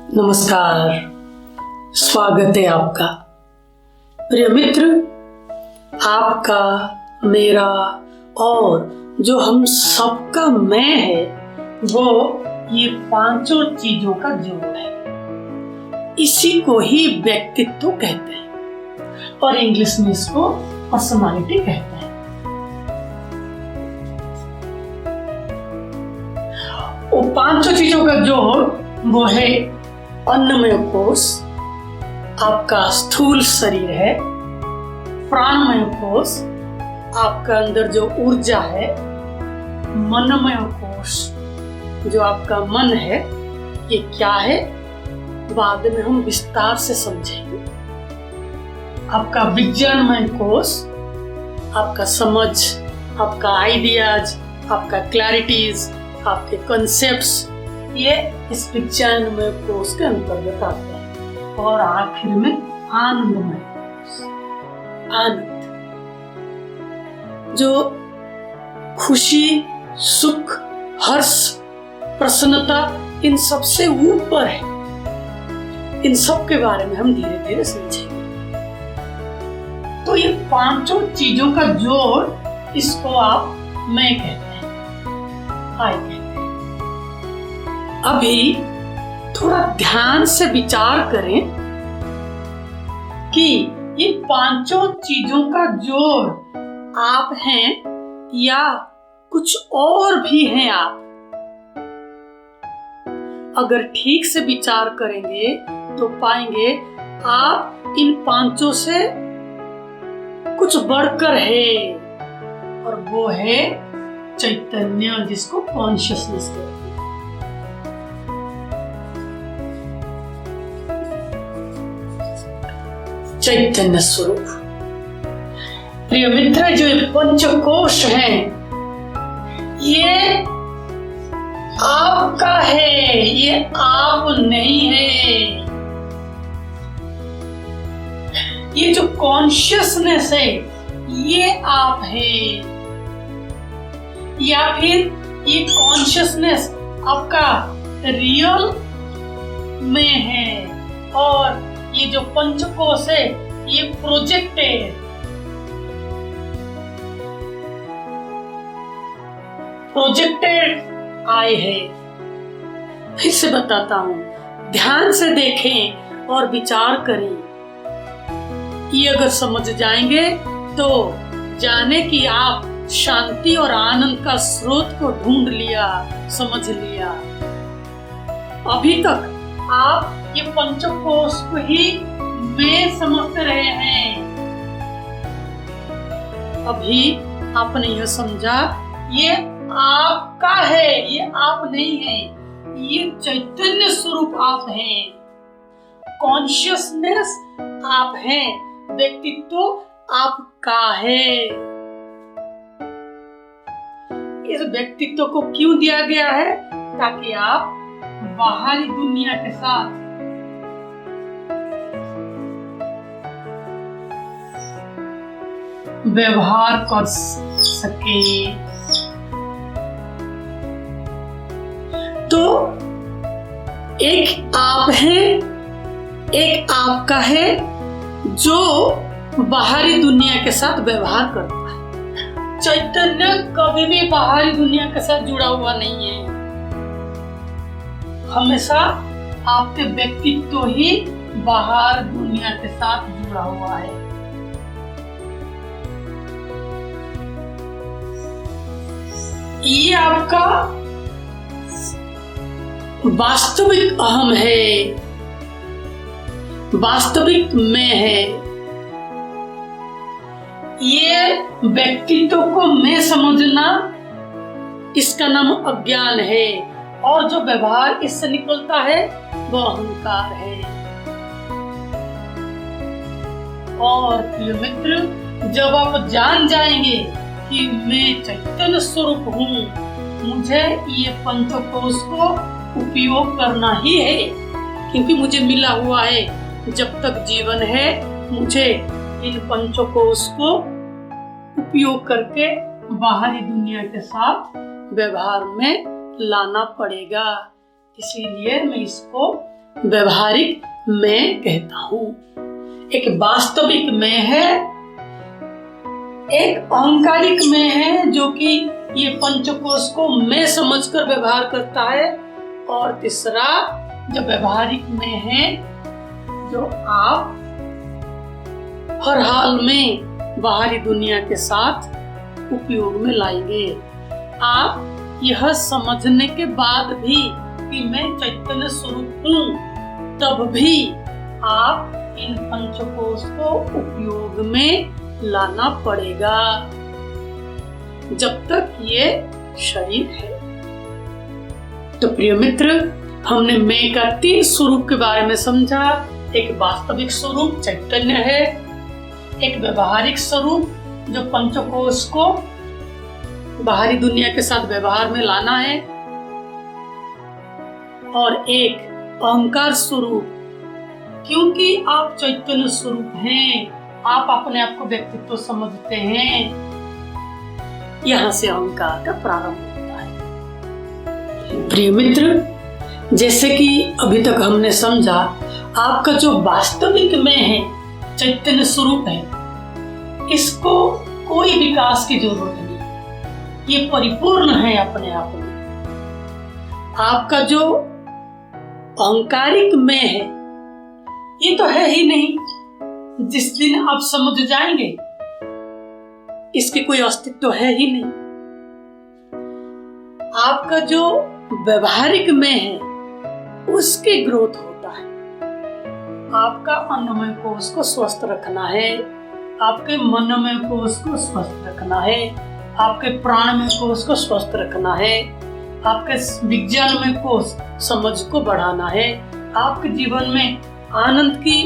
नमस्कार, स्वागत है आपका। प्रिय मित्र, आपका, मेरा और जो हम सबका मैं है वो ये पांचों चीजों का जोड़ है। इसी को ही व्यक्तित्व कहते हैं और इंग्लिश में इसको पर्सनालिटी कहते हैं। वो पांचों चीजों का जोड़ वो है अन्नमय कोश, आपका स्थूल शरीर है। प्राणमय कोश, आपका अंदर जो ऊर्जा है। मनमय कोश, जो आपका मन है, ये क्या है बाद में हम विस्तार से समझेंगे। आपका विज्ञानमय कोश, आपका समझ, आपका आइडियाज, आपका क्लैरिटीज, आपके कॉन्सेप्ट्स, ये इस विज्ञानमय कोश के अंतर्गत आते हैं। और आखिर में आनंदमय कोश, आनंद, जो खुशी, सुख, हर्ष, प्रसन्नता, इन सबसे ऊपर है। इन सब के बारे में हम धीरे धीरे समझेंगे। तो ये पांचों चीजों का जोड़, इसको आप मैं कहते हैं, आई कहते हैं। अभी थोड़ा ध्यान से विचार करें कि ये पांचों चीजों का जोड़ आप हैं या कुछ और भी हैं आप। अगर ठीक से विचार करेंगे तो पाएंगे आप इन पांचों से कुछ बढ़कर है, और वो है चैतन्य, जिसको कॉन्शियसनेस कहते हैं। चैतन्य स्वरूप। प्रिय मित्र, जो ये पंचकोश हैं, ये आपका है, ये आप नहीं है। ये जो कॉन्शियसनेस है, ये आप है, या फिर ये कॉन्शियसनेस आपका रियल में है, और ये जो पंचकोश है ये प्रोजेक्टेड, आई है। फिर से बताता हूं, ध्यान से देखें और विचार करें। ये अगर समझ जाएंगे तो जाने कि आप शांति और आनंद का स्रोत को ढूंढ लिया, समझ लिया। अभी तक आप ये पंचकोश को ही मैं समझते रहे हैं। अभी आपने यह समझा ये आपका है, ये आप नहीं है, ये चैतन्य स्वरूप आप हैं, कॉन्शियसनेस आप हैं, व्यक्तित्व आपका है। इस व्यक्तित्व को क्यों दिया गया है? ताकि आप बाहरी दुनिया के साथ व्यवहार कर सके। तो एक आप है, एक आपका है जो बाहरी दुनिया के साथ व्यवहार करता है। चैतन्य कभी भी बाहरी दुनिया के साथ जुड़ा हुआ नहीं है। हमेशा आपके व्यक्तित्व ही बाहर दुनिया के साथ जुड़ा हुआ है। ये आपका वास्तविक अहम है, वास्तविक मैं है। ये व्यक्तित्व को मैं समझना, इसका नाम अज्ञान है, और जो व्यवहार इससे निकलता है वो अहंकार है। और प्रिय मित्र, जब आप जान जाएंगे कि मैं चैतन्य स्वरूप हूँ, मुझे ये पंचकोश को उपयोग करना ही है, क्योंकि मुझे मिला हुआ है, जब तक जीवन है मुझे इन पंचकोश को उपयोग करके बाहरी दुनिया के साथ व्यवहार में लाना पड़ेगा। इसीलिए मैं इसको व्यवहारिक मैं कहता हूं। एक वास्तविक मैं है, एक अहंकारिक मैं है जो कि ये पंचकोश को मैं समझकर व्यवहार करता है, और तीसरा जो व्यवहारिक मैं है जो आप हर हाल में बाहरी दुनिया के साथ उपयोग में लाएंगे। आप यह समझने के बाद भी कि मैं चैतन्य स्वरूप हूँ, तब भी आप इन पंचकोश को उपयोग में लाना पड़ेगा जब तक ये शरीर है। तो प्रिय मित्र, हमने मैं का 3 स्वरूप के बारे में समझा। एक वास्तविक स्वरूप चैतन्य है, एक व्यवहारिक स्वरूप जो पंचकोश को बाहरी दुनिया के साथ व्यवहार में लाना है, और एक अहंकार स्वरूप, क्योंकि आप चैतन्य स्वरूप हैं, आप अपने आप को व्यक्तित्व समझते हैं, यहां से अहंकार का प्रारंभ होता है। प्रिय मित्र, जैसे कि अभी तक हमने समझा, आपका जो वास्तविक मैं है, चैतन्य स्वरूप है, इसको कोई विकास की जरूरत नहीं, ये परिपूर्ण है अपने आप में। आपका जो अहंकारिक मैं है, ये तो है ही नहीं। जिस दिन आप समझ जाएंगे इसके कोई अस्तित्व है ही नहीं। आपका जो व्यवहारिक मैं है, उसकी ग्रोथ होता है। आपका अन्नमय कोश को स्वस्थ रखना है, आपके मनमय कोश को स्वस्थ रखना है, आपके प्राणमय कोश को स्वस्थ रखना है, आपके विज्ञानमय कोश समझ को बढ़ाना है, आपके जीवन में आनंद की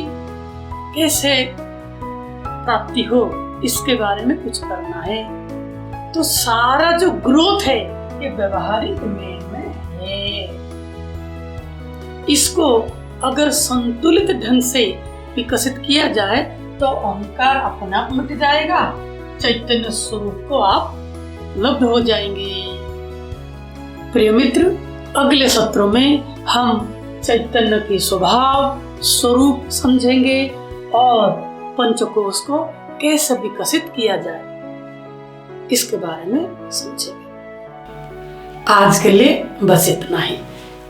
कैसे प्राप्ति हो इसके बारे में कुछ करना है। तो सारा जो ग्रोथ है ये व्यवहारिक में है। इसको अगर संतुलित ढंग से विकसित किया जाए तो अहंकार अपने आप मिट जाएगा, चैतन्य स्वरूप को आप उपलब्ध हो जाएंगे। प्रिय मित्र, अगले सत्रों में हम चैतन्य की स्वभाव स्वरूप समझेंगे और पंचकोश को कैसे विकसित किया जाए इसके बारे में समझेंगे। आज के लिए बस इतना ही।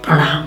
प्रणाम।